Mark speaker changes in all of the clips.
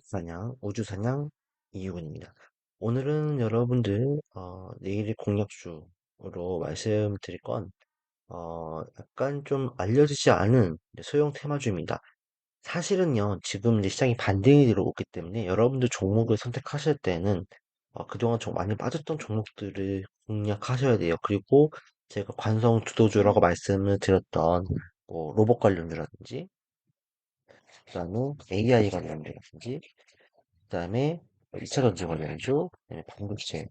Speaker 1: 사냥, 우주사냥 이유근입니다. 오늘은 여러분들, 내일의 공약주로 말씀드릴 건, 약간 좀 알려지지 않은 소형 테마주입니다. 사실은요, 지금 이제 시장이 반등이 들어오기 때문에 여러분들 종목을 선택하실 때는, 그동안 좀 많이 빠졌던 종목들을 공략하셔야 돼요. 그리고 제가 관성 주도주라고 말씀을 드렸던, 뭐, 로봇 관련주라든지, 그 다음에 AI 관련주라든지, 그다음에 2차 전지 관련주, 그다음에 반도체,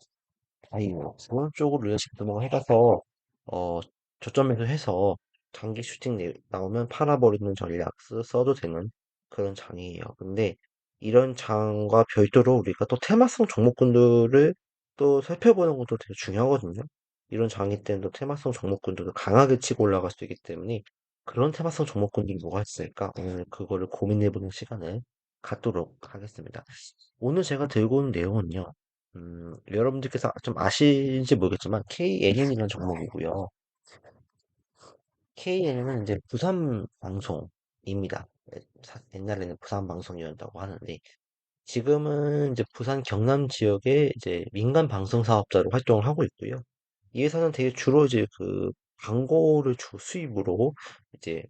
Speaker 1: 바이오 그런 쪽으로 집중을 해가서 어 저점에서 해서 장기 슈팅 나오면 팔아버리는 전략 써도 되는 그런 장이에요. 근데 이런 장과 별도로 우리가 또 테마성 종목군들을 또 살펴보는 것도 되게 중요하거든요. 이런 장이 때는 또 테마성 종목군들도 강하게 치고 올라갈 수 있기 때문에 그런 테마성 종목군들이 뭐가 있을까? 오늘 그거를 고민해보는 시간을 갖도록 하겠습니다. 오늘 제가 들고 온 내용은요. 여러분들께서 좀 아실지 모르겠지만 KNN이라는 종목이고요. KNN은 이제 부산 방송입니다. 옛날에는 부산 방송이었다고 하는데 지금은 이제 부산 경남 지역의 이제 민간 방송 사업자로 활동을 하고 있고요. 이 회사는 되게 주로 이제 그 광고를 주 수입으로 이제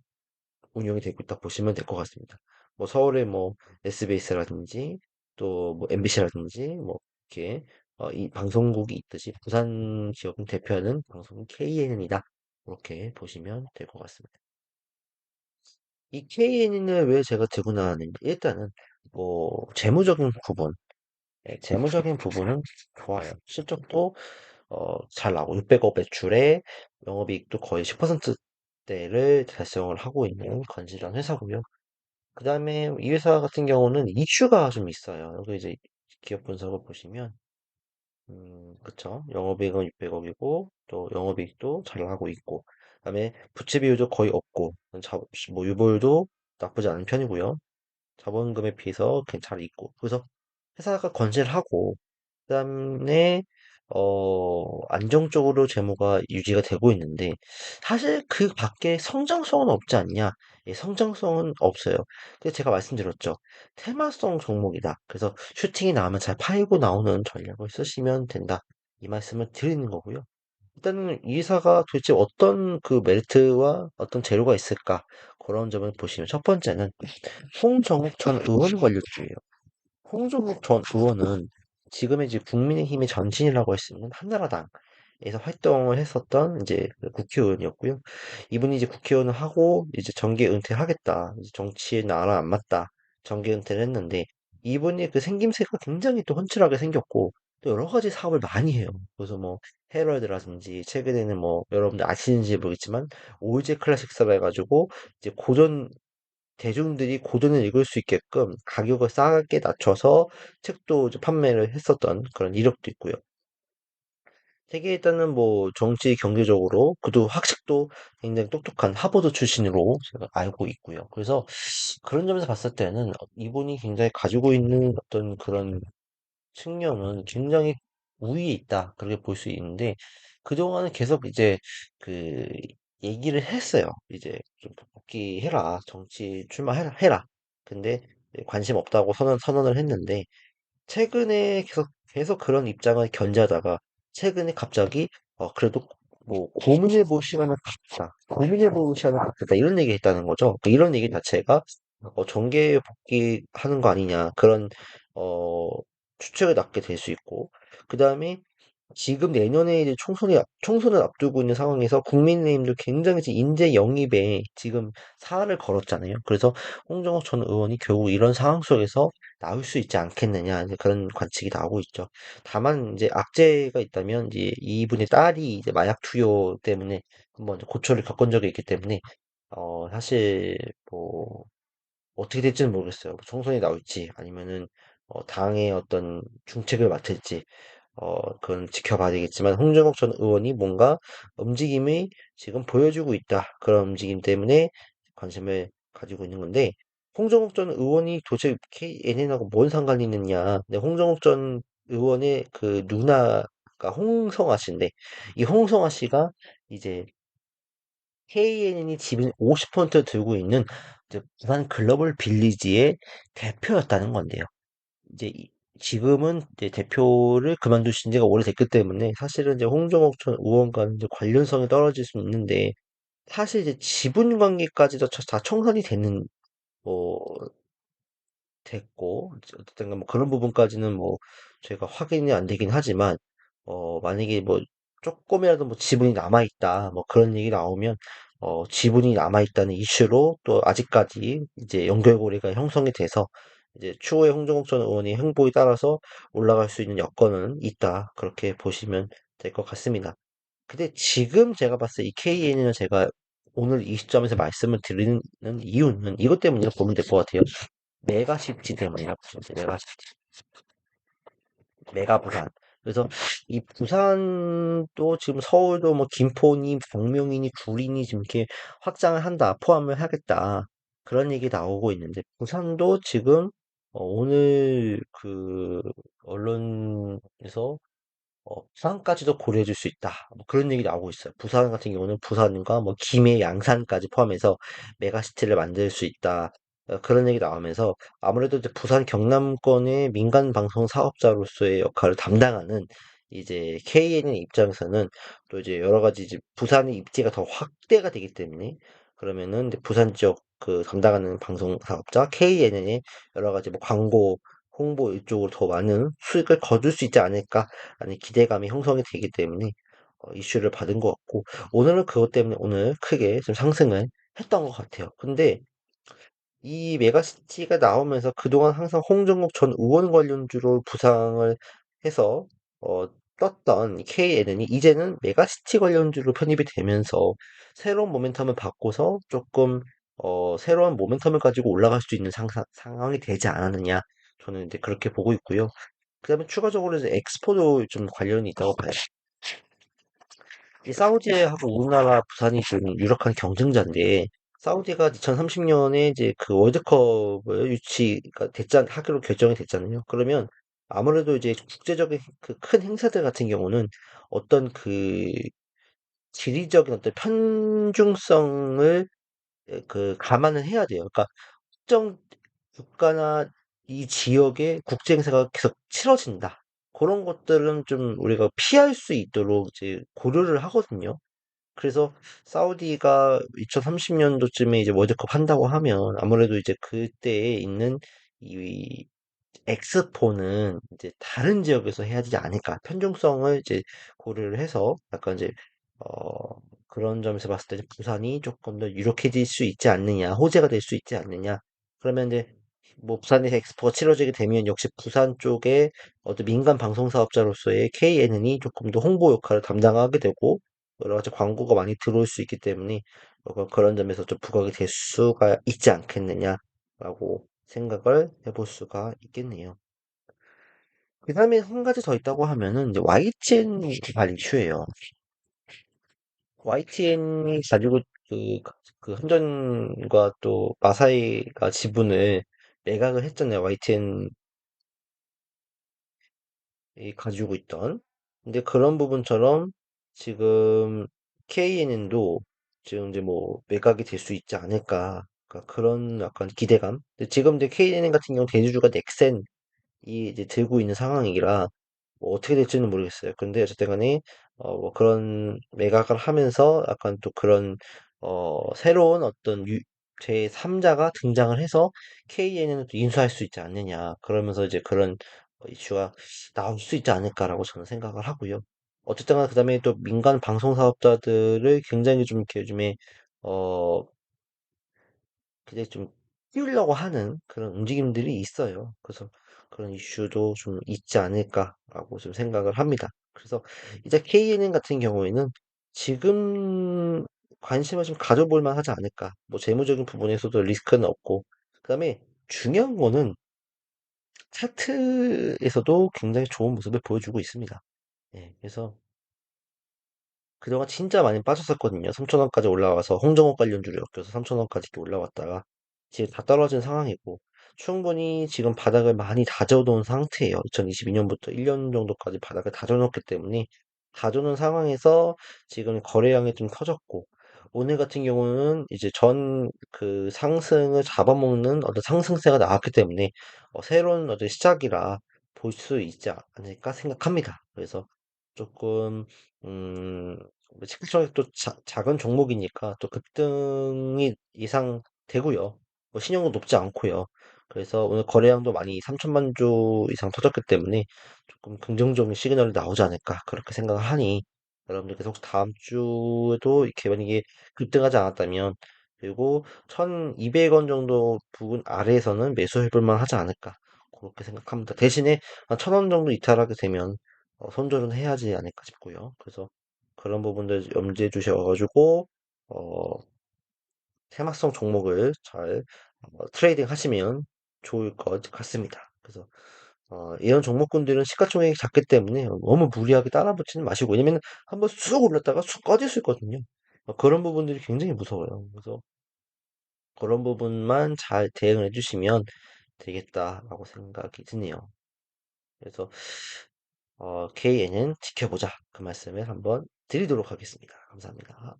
Speaker 1: 운영이 되고 있다 보시면 될 것 같습니다. 뭐 서울에 뭐 SBS라든지 또 뭐 MBC라든지 뭐 이렇게 이 방송국이 있듯이 부산 지역을 대표하는 방송국 KNN이다. 이렇게 보시면 될 것 같습니다. 이 KNN을 왜 제가 들고 나왔는지 일단은 뭐 재무적인 부분, 재무적인 부분은 좋아요. 실적도 잘 나오고 600억 매출에 영업이익도 거의 10%대를 달성을 하고 있는 건실한 회사고요. 그 다음에 이 회사 같은 경우는 이슈가 좀 있어요. 여기 이제 기업 분석을 보시면, 그쵸. 영업이익은 600억이고, 또 영업이익도 잘 나가고 있고, 그 다음에 부채 비율도 거의 없고, 뭐 유보율도 나쁘지 않은 편이고요. 자본금에 비해서 괜찮이 있고. 그래서 회사가 건실하고, 그다음에 안정적으로 재무가 유지가 되고 있는데 사실 그 밖에 성장성은 없지 않냐? 예, 성장성은 없어요. 근데 제가 말씀드렸죠. 테마성 종목이다. 그래서 슈팅이 나오면 잘 팔고 나오는 전략을 쓰시면 된다. 이 말씀을 드리는 거고요. 일단은 이 회사가 도대체 어떤 그 메리트와 어떤 재료가 있을까? 그런 점을 보시면 첫 번째는 홍정욱 전 의원 관련주예요. 홍정욱 전 의원은 지금의 이제 국민의힘의 전신이라고 할 수 있는 한나라당에서 활동을 했었던 이제 그 국회의원이었고요. 이분이 이제 국회의원을 하고 이제 정계 은퇴하겠다. 이제 정치에 나랑 안 맞다. 정계 은퇴를 했는데 이분이 그 생김새가 굉장히 또 훤칠하게 생겼고 또 여러 가지 사업을 많이 해요. 그래서 뭐 헤럴드라든지 최근에는 뭐 여러분들 아시는지 모르겠지만 올제 클래식사라 해가지고 이제 고전 대중들이 고전을 읽을 수 있게끔 가격을 싸게 낮춰서 책도 이제 판매를 했었던 그런 이력도 있고요. 되게 일단은 뭐 정치 경제적으로 그도 학식도 굉장히 똑똑한 하버드 출신으로 제가 알고 있고요. 그래서 그런 점에서 봤을 때는 이분이 굉장히 가지고 있는 어떤 그런 측면은 굉장히 우위에 있다. 그렇게 볼 수 있는데 그동안은 계속 이제 그 얘기를 했어요. 이제 좀 복귀해라. 정치 출마해라. 근데 관심 없다고 선언을 했는데 최근에 계속 그런 입장을 견제하다가 최근에 갑자기 그래도 뭐 고민해볼 시간을 갖다 고민해볼 시간을 갖다 이런 얘기 했다는 거죠. 이런 얘기 자체가 정계 복귀하는 거 아니냐 그런 어 추측을 낳게 될 수 있고 그 다음에 지금 내년에 이제 총선을 앞두고 있는 상황에서 국민의힘도 굉장히 이제 인재 영입에 지금 사활을 걸었잖아요. 그래서 홍정욱 전 의원이 결국 이런 상황 속에서 나올 수 있지 않겠느냐 이제 그런 관측이 나오고 있죠. 다만 이제 악재가 있다면 이제 이분의 딸이 이제 마약 투여 때문에 한번 이제 고초를 겪은 적이 있기 때문에 사실 뭐 어떻게 될지는 모르겠어요. 뭐 총선이 나올지 아니면은 당의 어떤 중책을 맡을지 그건 지켜봐야 되겠지만 홍정욱 전 의원이 뭔가 움직임이 지금 보여주고 있다. 그런 움직임 때문에 관심을 가지고 있는 건데 홍정욱 전 의원이 도대체 KNN하고 뭔 상관이 있느냐. 근데 홍정욱 전 의원의 그 누나가 홍성아 씨인데 이 홍성아 씨가 이제 KNN이 지분 50% 들고 있는 이제 부산 글로벌 빌리지의 대표였다는 건데요. 이제 지금은 이제 대표를 그만두신 지가 오래됐기 때문에 사실은 이제 홍정욱 전 의원과는 이제 관련성이 떨어질 수 있는데 사실 이제 지분 관계까지도 다 청산이 되는 뭐 됐고 어쨌든 뭐 그런 부분까지는 뭐 제가 확인이 안 되긴 하지만 만약에 뭐 조금이라도 뭐 지분이 남아 있다 뭐 그런 얘기 나오면 지분이 남아 있다는 이슈로 또 아직까지 이제 연결고리가 형성이 돼서 이제 추후에 홍정욱 전 의원이 행보에 따라서 올라갈 수 있는 여건은 있다 그렇게 보시면 될 것 같습니다. 근데 지금 제가 봤을 때 이 KN은 제가 오늘 이 시점에서 말씀을 드리는 이유는 이것 때문이라고 보면 될 것 같아요. 메가시티 때문이라고 보시면 돼요. 메가시티. 메가부산. 그래서 이 부산도 지금 서울도 뭐 김포니, 광명이니, 구리니 지금 이렇게 확장을 한다, 포함을 하겠다. 그런 얘기 나오고 있는데, 부산도 지금 오늘 그 언론에서 부산까지도 고려해 줄 수 있다. 뭐 그런 얘기 나오고 있어요. 부산 같은 경우는 부산과 뭐 김해, 양산까지 포함해서 메가시티를 만들 수 있다. 그런 얘기 나오면서 아무래도 이제 부산 경남권의 민간 방송 사업자로서의 역할을 담당하는 이제 KN의 입장에서는 또 이제 여러 가지 이제 부산의 입지가 더 확대가 되기 때문에 그러면은 이제 부산 지역 그 담당하는 방송 사업자 KN의 여러 가지 뭐 광고, 홍보 이쪽으로 더 많은 수익을 거둘 수 있지 않을까 라는 기대감이 형성이 되기 때문에 이슈를 받은 것 같고 오늘은 그것 때문에 오늘 크게 좀 상승을 했던 것 같아요. 근데 이 메가시티가 나오면서 그동안 항상 홍정욱 전 의원 관련주로 부상을 해서 어, 떴던 KNN이 이제는 메가시티 관련주로 편입이 되면서 새로운 모멘텀을 바꿔서 조금 새로운 모멘텀을 가지고 올라갈 수 있는 상황이 되지 않았느냐 저는 이제 그렇게 보고 있고요. 그다음에 추가적으로 이제 엑스포도 좀 관련이 있다고 봐요. 이 사우디하고 우리나라 부산이 좀 유력한 경쟁자인데 사우디가 2030년에 이제 그 월드컵을 유치가 하기로 결정이 됐잖아요. 그러면 아무래도 이제 국제적인 그 큰 행사들 같은 경우는 어떤 그 지리적인 어떤 편중성을 그 감안을 해야 돼요. 그러니까 특정 국가나 이 지역의 국제 행사가 계속 치러진다. 그런 것들은 좀 우리가 피할 수 있도록 이제 고려를 하거든요. 그래서 사우디가 2030년도쯤에 이제 월드컵 한다고 하면 아무래도 이제 그때에 있는 이 엑스포는 이제 다른 지역에서 해야 되지 않을까. 편중성을 이제 고려를 해서 약간 이제, 그런 점에서 봤을 때 부산이 조금 더 유력해질 수 있지 않느냐, 호재가 될 수 있지 않느냐. 그러면 이제 뭐 부산에서 엑스포가 치러지게 되면 역시 부산 쪽에 어떤 민간 방송 사업자로서의 KNN이 조금 더 홍보 역할을 담당하게 되고 여러 가지 광고가 많이 들어올 수 있기 때문에 그런 점에서 좀 부각이 될 수가 있지 않겠느냐라고 생각을 해볼 수가 있겠네요. 그 다음에 한 가지 더 있다고 하면은 이제 YTN 관련 이슈예요. YTN이 가지고 그, 그 한전과 또 마사이가 지분을 매각을 했잖아요. YTN이 가지고 있던. 근데 그런 부분처럼 지금 KNN도 지금 이제 뭐 매각이 될 수 있지 않을까. 그러니까 그런 약간 기대감. 근데 지금 이제 KNN 같은 경우 대주주가 넥센이 이제 들고 있는 상황이라 뭐 어떻게 될지는 모르겠어요. 근데 어쨌든 간에 뭐 그런 매각을 하면서 약간 또 그런 새로운 어떤 제3자가 등장을 해서 KNN을 또 인수할 수 있지 않느냐. 그러면서 이제 그런 이슈가 나올 수 있지 않을까라고 저는 생각을 하고요. 어쨌든 간에 그다음에 또 민간 방송 사업자들을 굉장히 좀 이렇게 요즘에 어 굉장히 좀 띄우려고 하는 그런 움직임들이 있어요. 그래서 그런 이슈도 좀 있지 않을까라고 좀 생각을 합니다. 그래서 이제 KNN 같은 경우에는 지금 관심을 좀 가져볼 만하지 않을까. 뭐 재무적인 부분에서도 리스크는 없고, 그다음에 중요한 거는 차트에서도 굉장히 좋은 모습을 보여주고 있습니다. 예, 그래서 그동안 진짜 많이 빠졌었거든요. 3,000원까지 올라와서 홍정호 관련주를 엮여서 3,000원까지 이렇게 올라왔다가 지금 다 떨어진 상황이고 충분히 지금 바닥을 많이 다져놓은 상태예요. 2022년부터 1년 정도까지 바닥을 다져놓았기 때문에 다져놓은 상황에서 지금 거래량이 좀 커졌고 오늘 같은 경우는 이제 전 그 상승을 잡아먹는 어떤 상승세가 나왔기 때문에 새로운 어떤 시작이라 볼 수 있지 않을까 생각합니다. 그래서 조금 음, 시가총액도 작은 종목이니까 또 급등이 예상되고요. 뭐 신용도 높지 않고요. 그래서 오늘 거래량도 많이 3천만 주 이상 터졌기 때문에 조금 긍정적인 시그널이 나오지 않을까 그렇게 생각을 하니 여러분들 계속 다음 주에도 이렇게 만약에 급등하지 않았다면 그리고 1,200원 정도 부분 아래에서는 매수해볼 만하지 않을까 그렇게 생각합니다. 대신에 한 1,000원 정도 이탈하게 되면 손절은 해야지 않을까 싶고요. 그래서 그런 부분들 염두에 주셔가지고 어, 테마성 종목을 잘 트레이딩 하시면 좋을 것 같습니다. 그래서 이런 종목군들은 시가총액이 작기 때문에 너무 무리하게 따라붙지는 마시고 왜냐면 한번 쑥 올랐다가 쑥 꺼질 수 있거든요. 그런 부분들이 굉장히 무서워요. 그래서 그런 부분만 잘 대응을 해주시면 되겠다라고 생각이 드네요. 그래서 KN은 지켜보자 그 말씀을 한번 드리도록 하겠습니다. 감사합니다.